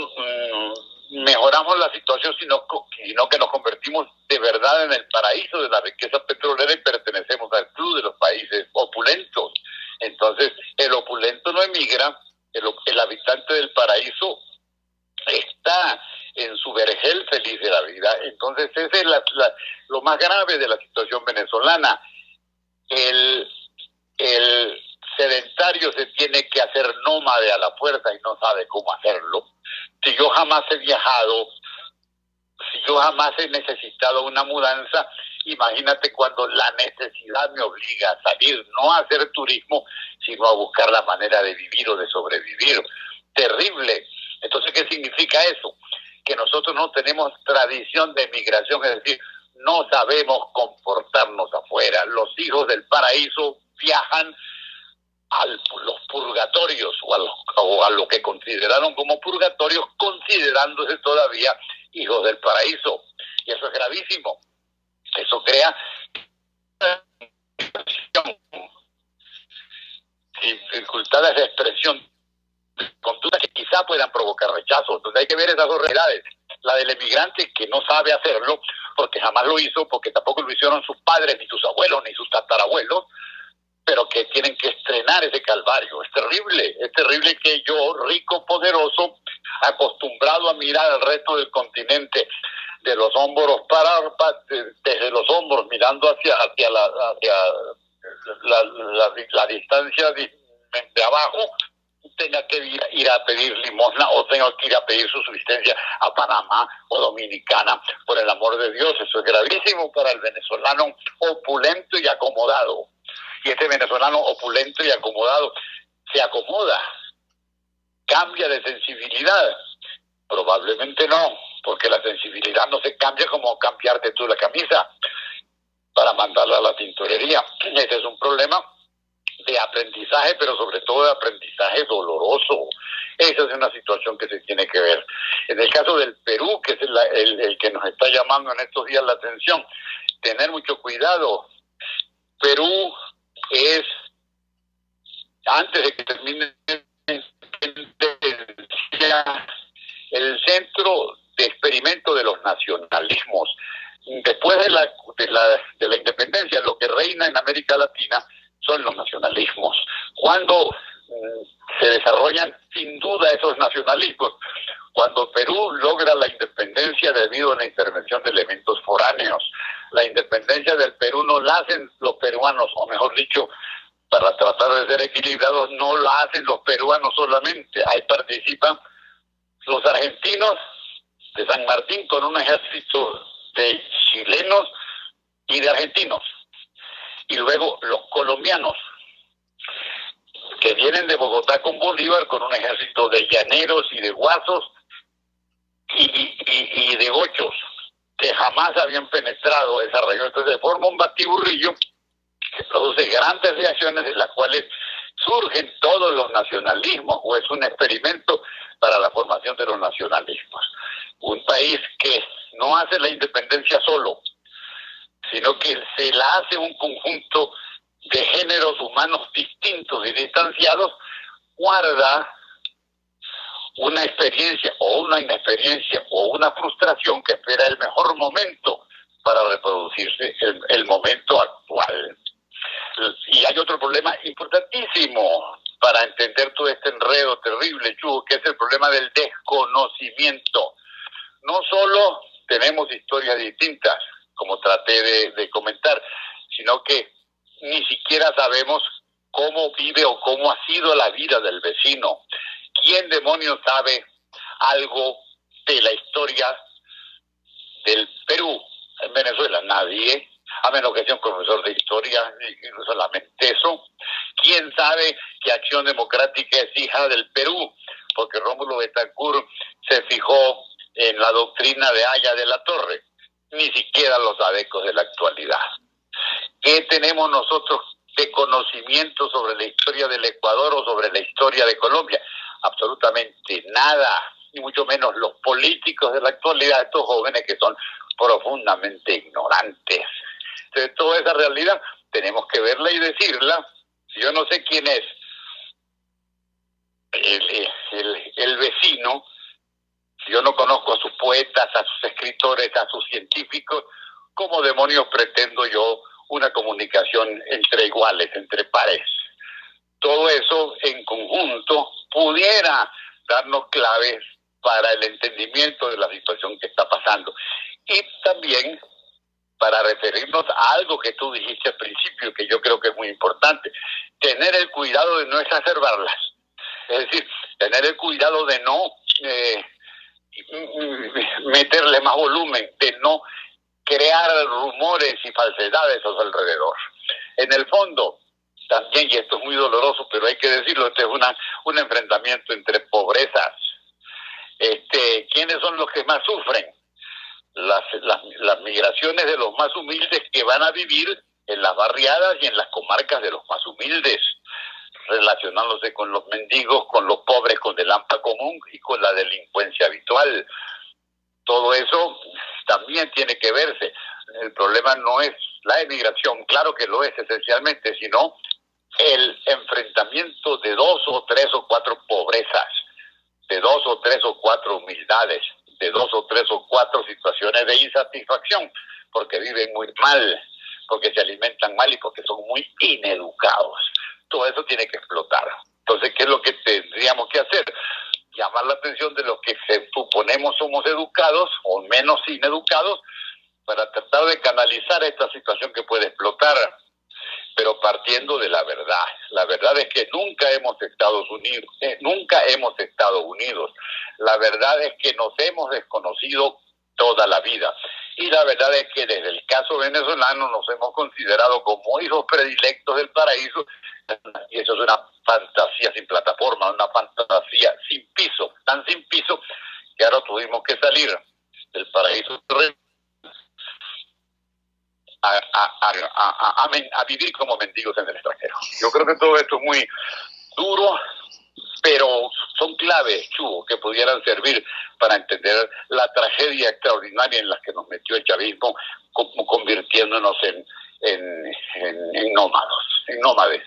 mejoramos la situación, sino que nos convertimos de verdad en el paraíso de la riqueza petrolera y pertenecemos al club de los países opulentos. Entonces, el opulento no emigra, el habitante del paraíso está en su vergel feliz de la vida. Entonces, ese es lo más grave de la situación venezolana. El sedentario se tiene que hacer nómade a la fuerza y no sabe cómo hacerlo. Si yo jamás he viajado, si yo jamás he necesitado una mudanza, imagínate cuando la necesidad me obliga a salir, no a hacer turismo, sino a buscar la manera de vivir o de sobrevivir. Terrible. Entonces, ¿qué significa eso? Que nosotros no tenemos tradición de migración, es decir, no sabemos comportarnos afuera. Los hijos del paraíso viajan a los purgatorios o a lo que consideraron como purgatorios, considerándose todavía hijos del paraíso. Y eso es gravísimo. Eso crea dificultades de expresión, conductas que quizá puedan provocar rechazo. Entonces hay que ver esas dos realidades. La del emigrante que no sabe hacerlo, porque jamás lo hizo, porque tampoco lo hicieron sus padres, ni sus abuelos, ni sus tatarabuelos, pero que tienen que estrenar ese calvario. Es terrible que yo, rico, poderoso, acostumbrado a mirar al resto del continente de los hombros desde los hombros, mirando hacia la distancia de abajo, tenga que ir a pedir limosna o tenga que ir a pedir su subsistencia a Panamá o Dominicana. Por el amor de Dios, eso es gravísimo para el venezolano opulento y acomodado. Y este venezolano opulento y acomodado se acomoda, cambia de sensibilidad. Probablemente no, porque la sensibilidad no se cambia como cambiarte tú la camisa para mandarla a la tintorería. Ese es un problema de aprendizaje, pero sobre todo de aprendizaje doloroso. Esa es una situación que se tiene que ver. En el caso del Perú, que es el que nos está llamando en estos días la atención, tener mucho cuidado. Perú es, antes de que termine el centro de experimento de los nacionalismos. Después de la independencia, lo que reina en América Latina son los nacionalismos. Cuando se desarrollan sin duda esos nacionalismos, cuando Perú logra la independencia debido a la intervención de elementos foráneos. La independencia del Perú no la hacen los peruanos, o mejor dicho, para tratar de ser equilibrados, no la hacen los peruanos solamente. Ahí participan los argentinos de San Martín con un ejército de chilenos y de argentinos. Y luego los colombianos. que vienen de Bogotá con Bolívar, con un ejército de llaneros y de guasos y de gochos, que jamás habían penetrado esa región. Entonces se forma un batiburrillo que produce grandes reacciones en las cuales surgen todos los nacionalismos, o es un experimento para la formación de los nacionalismos. Un país que no hace la independencia solo, sino que se la hace un conjunto de géneros humanos distintos y distanciados, guarda una experiencia o una inexperiencia o una frustración que espera el mejor momento para reproducirse, el momento actual. Y hay otro problema importantísimo para entender todo este enredo terrible, Chugo, que es el problema del desconocimiento. No solo tenemos historias distintas, como traté de comentar, sino que ni siquiera sabemos cómo vive o cómo ha sido la vida del vecino. ¿Quién demonios sabe algo de la historia del Perú en Venezuela? Nadie, a menos que sea un profesor de historia, y solamente eso. ¿Quién sabe que Acción Democrática es hija del Perú? Porque Rómulo Betancourt se fijó en la doctrina de Haya de la Torre. Ni siquiera los adecos de la actualidad. ¿Qué tenemos nosotros de conocimiento sobre la historia del Ecuador o sobre la historia de Colombia? Absolutamente nada, ni mucho menos los políticos de la actualidad, estos jóvenes que son profundamente ignorantes. Entonces, toda esa realidad tenemos que verla y decirla. Si yo no sé quién es el vecino, si yo no conozco a sus poetas, a sus escritores, a sus científicos, ¿cómo demonios pretendo yo una comunicación entre iguales, entre pares? Todo eso en conjunto pudiera darnos claves para el entendimiento de la situación que está pasando. Y también para referirnos a algo que tú dijiste al principio, que yo creo que es muy importante, tener el cuidado de no exacerbarlas. Es decir, tener el cuidado de no meterle más volumen, de no crear rumores y falsedades a su alrededor. En el fondo, también, y esto es muy doloroso, pero hay que decirlo, este es un enfrentamiento entre pobrezas. ¿Quiénes son los que más sufren? Las migraciones de los más humildes que van a vivir en las barriadas y en las comarcas de los más humildes, relacionándose con los mendigos, con los pobres, con el hampa común y con la delincuencia habitual. Todo eso también tiene que verse. El problema no es la emigración, claro que lo es esencialmente, sino el enfrentamiento de 2 o 3 o 4 pobrezas, de 2 o 3 o 4 humildades, de 2 o 3 o 4 situaciones de insatisfacción, porque viven muy mal, porque se alimentan mal y porque son muy ineducados. Todo eso tiene que explotar. Entonces, ¿qué es lo que tendríamos que hacer? Llamar la atención de los que suponemos somos educados o menos ineducados para tratar de canalizar esta situación que puede explotar, pero partiendo de la verdad. La verdad es que nunca hemos estado unidos. La verdad es que nos hemos desconocido toda la vida. Y la verdad es que desde el caso venezolano nos hemos considerado como hijos predilectos del paraíso, y eso es una fantasía sin plataforma, una fantasía sin piso, tan sin piso que ahora tuvimos que salir del paraíso a vivir como mendigos en el extranjero. Yo creo que todo esto es muy duro, pero son claves, Chugo, que pudieran servir para entender la tragedia extraordinaria en la que nos metió el chavismo, como convirtiéndonos en nómades.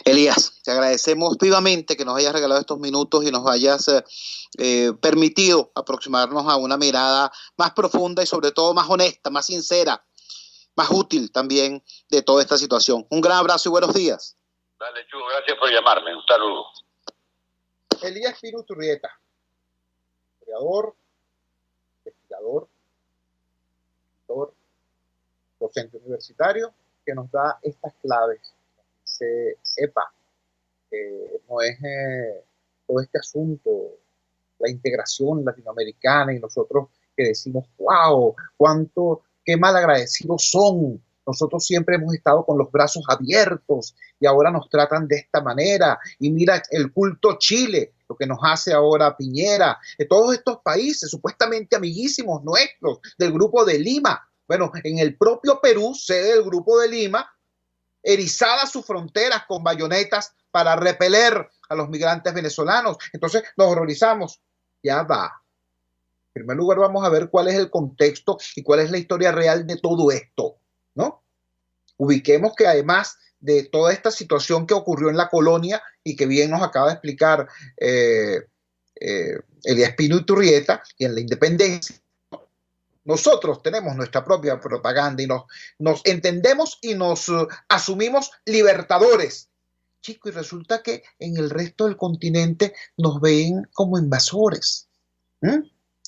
Elías, te agradecemos vivamente que nos hayas regalado estos minutos y nos hayas permitido aproximarnos a una mirada más profunda y sobre todo más honesta, más sincera, más útil también de toda esta situación. Un gran abrazo y buenos días. Dale, Chugo, gracias por llamarme. Un saludo. Elías Pino Urrieta, historiador, investigador, escritor, docente universitario, que nos da estas claves. Se sepa que no es todo este asunto, la integración latinoamericana y nosotros que decimos, wow, qué mal agradecidos son nosotros siempre hemos estado con los brazos abiertos y ahora nos tratan de esta manera. Y mira el culto Chile, lo que nos hace ahora Piñera, de todos estos países supuestamente amiguísimos nuestros del Grupo de Lima. Bueno, en el propio Perú, sede del Grupo de Lima, erizadas sus fronteras con bayonetas para repeler a los migrantes venezolanos. Entonces nos horrorizamos. Ya va. En primer lugar, vamos a ver cuál es el contexto y cuál es la historia real de todo esto, ¿no? Ubiquemos que además de toda esta situación que ocurrió en la colonia y que bien nos acaba de explicar Elías Pino Iturrieta, y en la independencia, nosotros tenemos nuestra propia propaganda y nos entendemos y nos asumimos libertadores. Chico, y resulta que en el resto del continente nos ven como invasores.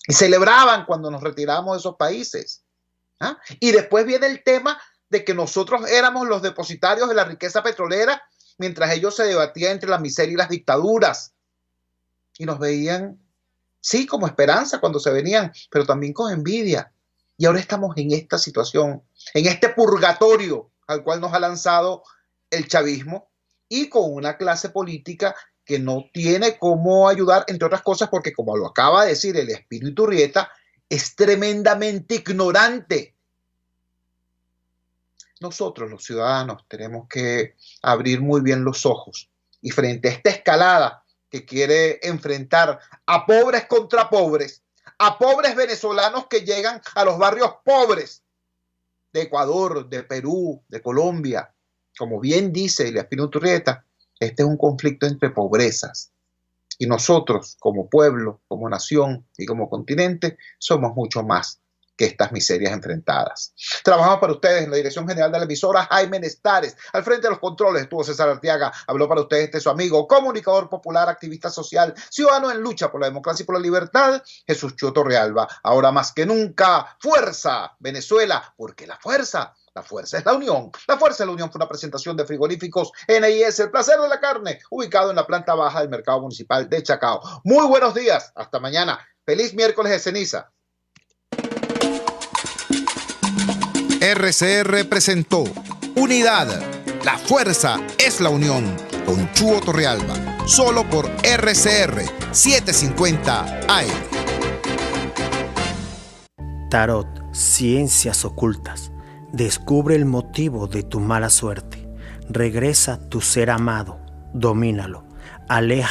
Y celebraban cuando nos retiramos de esos países. Y después viene el tema de que nosotros éramos los depositarios de la riqueza petrolera mientras ellos se debatían entre la miseria y las dictaduras. Y nos veían, sí, como esperanza cuando se venían, pero también con envidia. Y ahora estamos en esta situación, en este purgatorio al cual nos ha lanzado el chavismo y con una clase política que no tiene cómo ayudar, entre otras cosas, porque como lo acaba de decir el Espino Iturrieta, es tremendamente ignorante. Nosotros, los ciudadanos, tenemos que abrir muy bien los ojos y frente a esta escalada que quiere enfrentar a pobres contra pobres, a pobres venezolanos que llegan a los barrios pobres de Ecuador, de Perú, de Colombia, como bien dice el Espino Iturrieta, este es un conflicto entre pobrezas. Y nosotros, como pueblo, como nación y como continente, somos mucho más que estas miserias enfrentadas. Trabajamos para ustedes en la dirección general de la emisora, Jaime Nestares. Al frente de los controles estuvo César Arteaga. Habló para ustedes su amigo, comunicador popular, activista social, ciudadano en lucha por la democracia y por la libertad, Jesús Chúo Torrealba. Ahora más que nunca, fuerza, Venezuela, porque la fuerza es la unión. La fuerza de la unión fue una presentación de Frigoríficos NIS, el placer de la carne, ubicado en la planta baja del mercado municipal de Chacao. Muy buenos días, hasta mañana. Feliz miércoles de ceniza. RCR presentó Unidad. La fuerza es la unión. Con Chúo Torrealba. Solo por RCR 750 AM. Tarot, ciencias ocultas. Descubre el motivo de tu mala suerte. Regresa tu ser amado. Domínalo. Aleja